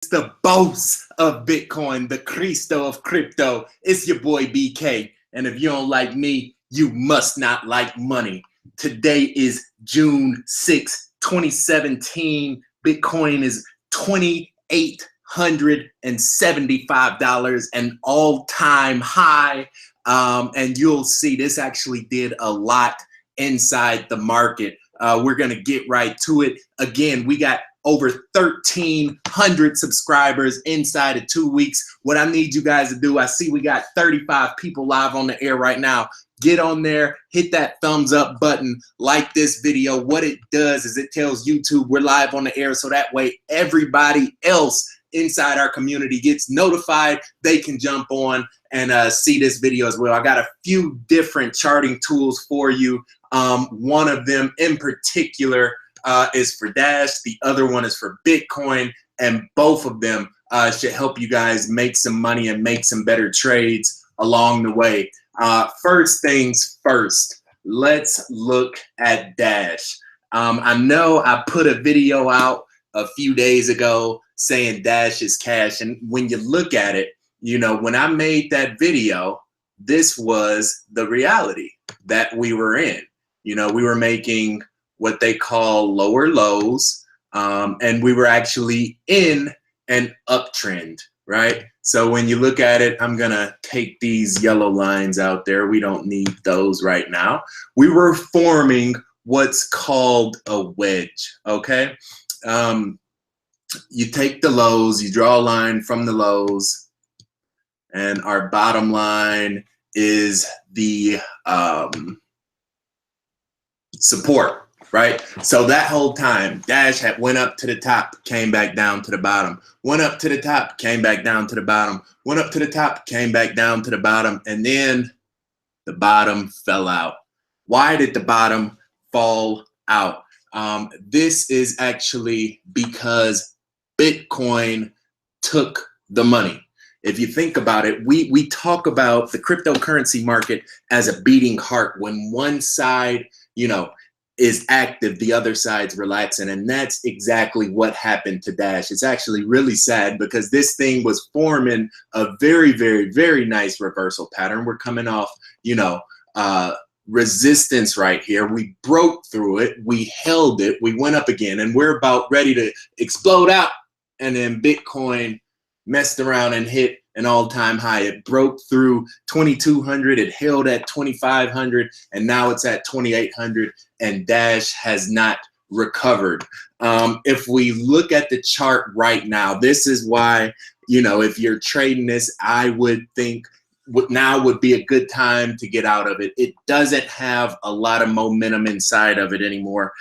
The boss of Bitcoin, the Cristo of crypto. It's your boy BK. And if you don't like me, you must not like money. Today is June 6, 2017. Bitcoin is $2,875, an all-time high. And you'll see this actually did a lot inside the market. We're going to get right to it. Again, we got over 1,300 subscribers inside of 2 weeks. What I need you guys to do, I see we got 35 people live on the air right now. Get on there, hit that thumbs up button, like this video. What it does is it tells YouTube we're live on the air, so that way everybody else inside our community gets notified. They can jump on and see this video as well. I got a few different charting tools for you. One of them in particular is for Dash. The other one is for Bitcoin, and both of them should help you guys make some money and make some better trades along the way. First things first, let's look at Dash. I know I put a video out a few days ago saying Dash is cash, and when you look at it, you know, when I made that video, this was the reality that we were in. You know, we were making what they call lower lows, and we were actually in an uptrend, right? So when you look at it, I'm gonna take these yellow lines out there. We don't need those right now. We were forming what's called a wedge, okay? You take the lows, you draw a line from the lows, and our bottom line is the support. Right? So that whole time, Dash had went up to the top, came back down to the bottom, went up to the top, came back down to the bottom, went up to the top, came back down to the bottom, and then the bottom fell out. Why did the bottom fall out? This is actually because Bitcoin took the money. If you think about it, we talk about the cryptocurrency market as a beating heart. When one side, you know, is active, the other side's relaxing, and that's exactly what happened to Dash. It's actually really sad because this thing was forming a very, very, very nice reversal pattern. We're coming off, you know, resistance right here. We broke through it, we held it, we went up again, and we're about ready to explode out, and then Bitcoin messed around and hit an all-time high. It broke through 2,200, it held at 2,500, and now it's at 2,800, and Dash has not recovered. If we look at the chart right now, this is why, you know, if you're trading this, I would think now would be a good time to get out of it. It doesn't have a lot of momentum inside of it anymore.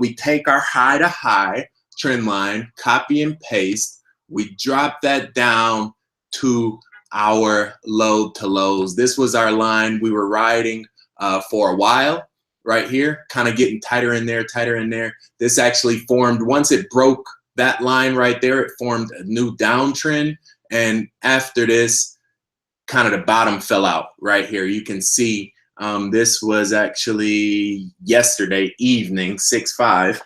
We take our high to high trend line, copy and paste, we drop that down to our low to lows. This was our line we were riding for a while right here, kind of getting tighter in there, tighter in there. This actually formed, once it broke that line right there, it formed a new downtrend. And after this, kind of the bottom fell out right here. You can see this was actually yesterday evening, 6/5.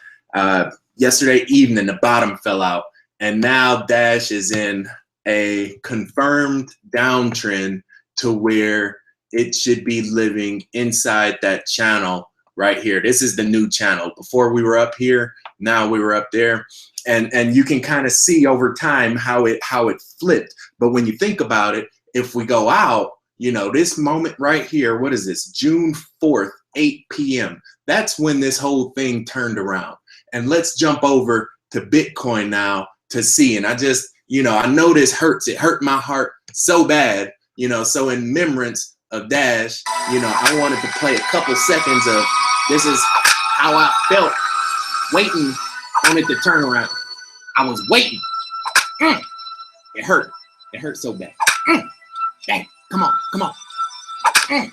Yesterday evening, the bottom fell out. And now Dash is in a confirmed downtrend to where it should be living inside that channel right here. This is the new channel. Before we were up here, now we were up there. And you can kind of see over time how it flipped. But when you think about it, if we go out, you know, this moment right here, what is this? June 4th, 8 p.m. That's when this whole thing turned around. And let's jump over to Bitcoin now to see. And I just, you know, I know this hurts. It hurt my heart so bad, you know, so in remembrance of Dash, you know, I wanted to play a couple seconds of this is how I felt waiting on it to turn around. I was waiting. It hurt. It hurt so bad. Dang, come on, come on. Okay.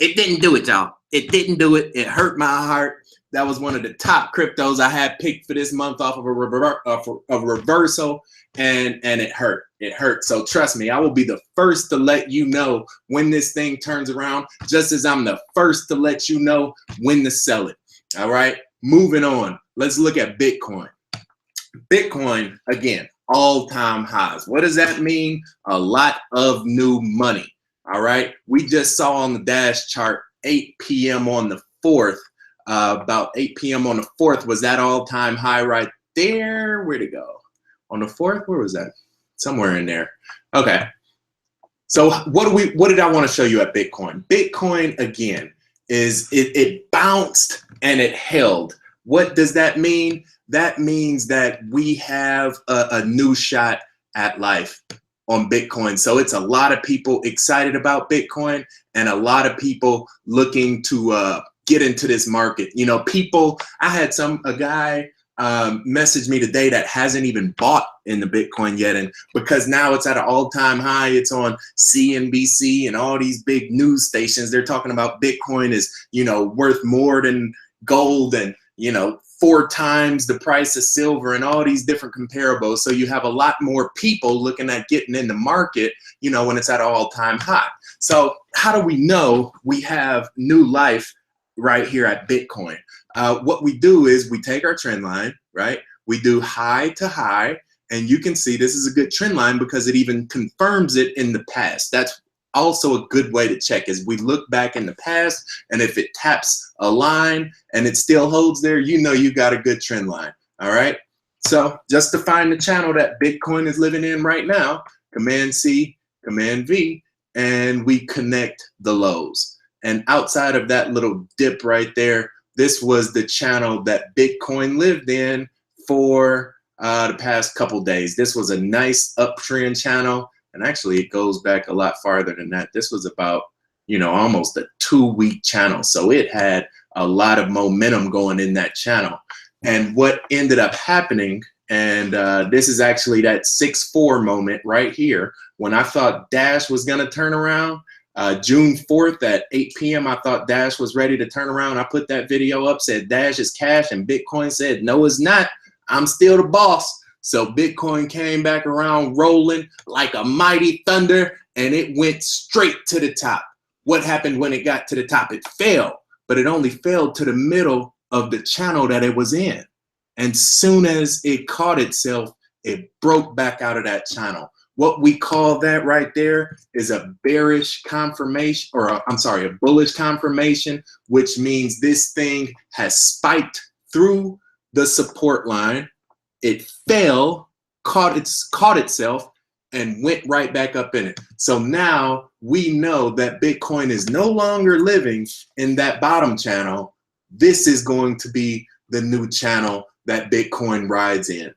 It didn't do it, y'all. It didn't do it. It hurt my heart. That was one of the top cryptos I had picked for this month off of a reversal, and it hurt. It hurt. So trust me, I will be the first to let you know when this thing turns around, just as I'm the first to let you know when to sell it. All right, moving on. Let's look at Bitcoin. Bitcoin, again, all-time highs. What does that mean? A lot of new money. All right. We just saw on the dash chart 8 p.m. on the 4th. About 8 p.m. on the 4th was that all-time high right there. Where'd it go? On the 4th? Where was that? Somewhere in there. Okay. So what did I want to show you at Bitcoin? Bitcoin, again, is it bounced and it held. What does that mean? That means that we have a new shot at life on Bitcoin. So it's a lot of people excited about Bitcoin and a lot of people looking to get into this market. You know, people, I had a guy messaged me today that hasn't even bought in the Bitcoin yet. And because now it's at an all-time high, it's on CNBC and all these big news stations. They're talking about Bitcoin is, you know, worth more than gold and, you know, 4 times the price of silver and all these different comparables. So you have a lot more people looking at getting in the market, you know, when it's at an all-time high. So how do we know we have new life right here at Bitcoin? What we do is we take our trend line, right? We do high to high, and you can see this is a good trend line because it even confirms it in the past. That's also a good way to check is we look back in the past, and if it taps a line and it still holds there, you know you got a good trend line. All right. So just to find the channel that Bitcoin is living in right now, Command C, Command V, and we connect the lows. And outside of that little dip right there, this was the channel that Bitcoin lived in for the past couple days. This was a nice uptrend channel. And actually, it goes back a lot farther than that. This was about, you know, almost a 2-week channel. So it had a lot of momentum going in that channel. And what ended up happening, and this is actually that 6-4 moment right here, when I thought Dash was going to turn around. June 4th at 8 p.m. I thought Dash was ready to turn around. I put that video up, said Dash is cash, and Bitcoin said, no, it's not. I'm still the boss. So Bitcoin came back around rolling like a mighty thunder, and it went straight to the top. What happened when it got to the top? It fell, but it only fell to the middle of the channel that it was in. And soon as it caught itself, it broke back out of that channel. What we call that right there is a bearish confirmation, or a bullish confirmation, which means this thing has spiked through the support line. It fell, caught itself, and went right back up in it. So now we know that Bitcoin is no longer living in that bottom channel. This is going to be the new channel that Bitcoin rides in.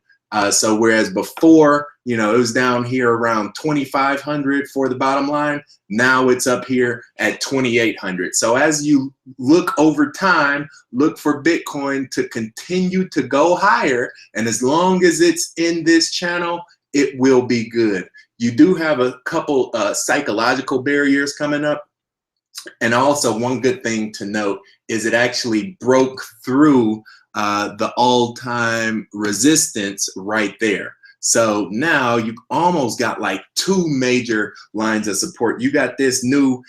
So whereas before, you know, it was down here around 2,500 for the bottom line, now it's up here at 2,800. So as you look over time, look for Bitcoin to continue to go higher. And as long as it's in this channel, it will be good. You do have a couple psychological barriers coming up. And also one good thing to note is it actually broke through the all-time resistance right there. So now you almost got like 2 major lines of support. You got this new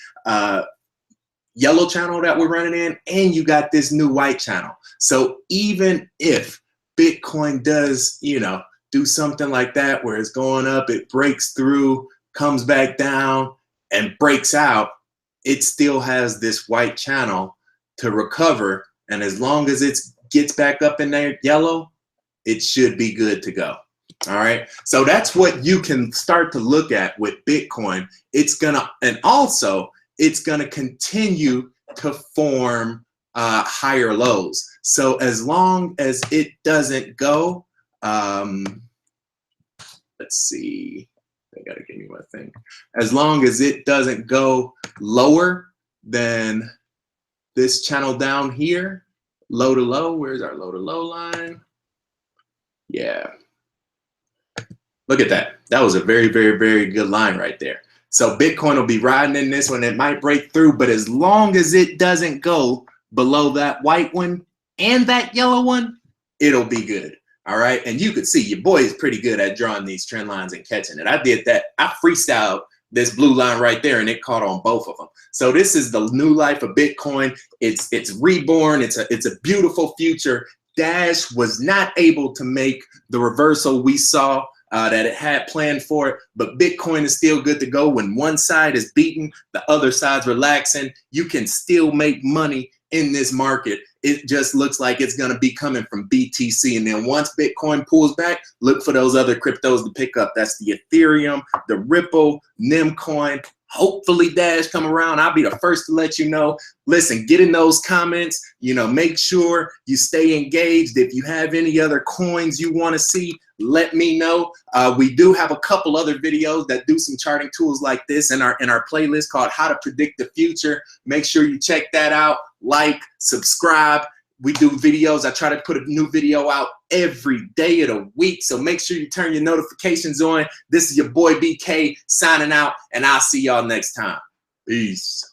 yellow channel that we're running in, and you got this new white channel. So even if Bitcoin does, you know, do something like that where it's going up, it breaks through, comes back down, and breaks out, it still has this white channel to recover. And as long as it gets back up in there yellow, it should be good to go. All right. So that's what you can start to look at with Bitcoin. It's gonna, and also it's gonna continue to form higher lows. So as long as it doesn't go, let's see, I gotta give me one thing. As long as it doesn't go lower than this channel down here, low to low, where's our low to low line? Yeah. Look at that. That was a very, very, very good line right there. So Bitcoin will be riding in this one. It might break through, but as long as it doesn't go below that white one and that yellow one, it'll be good. All right. And you could see your boy is pretty good at drawing these trend lines and catching it. I did that. I freestyled this blue line right there, and it caught on both of them. So this is the new life of Bitcoin. It's reborn. It's a beautiful future. Dash was not able to make the reversal we saw that it had planned for it, but Bitcoin is still good to go. When one side is beaten, the other side's relaxing. You can still make money in this market. It just looks like it's going to be coming from BTC. And then once Bitcoin pulls back, look for those other cryptos to pick up. That's the Ethereum, the Ripple, Nimcoin. Hopefully Dash come around. I'll be the first to let you know. Listen, get in those comments, make sure you stay engaged. If you have any other coins you want to see, let me know. We do have a couple other videos that do some charting tools like this in our playlist called How to Predict the Future. Make sure you check that out. Like, subscribe. We do videos. I try to put a new video out every day of the week. So make sure you turn your notifications on. This is your boy BK signing out, and I'll see y'all next time. Peace.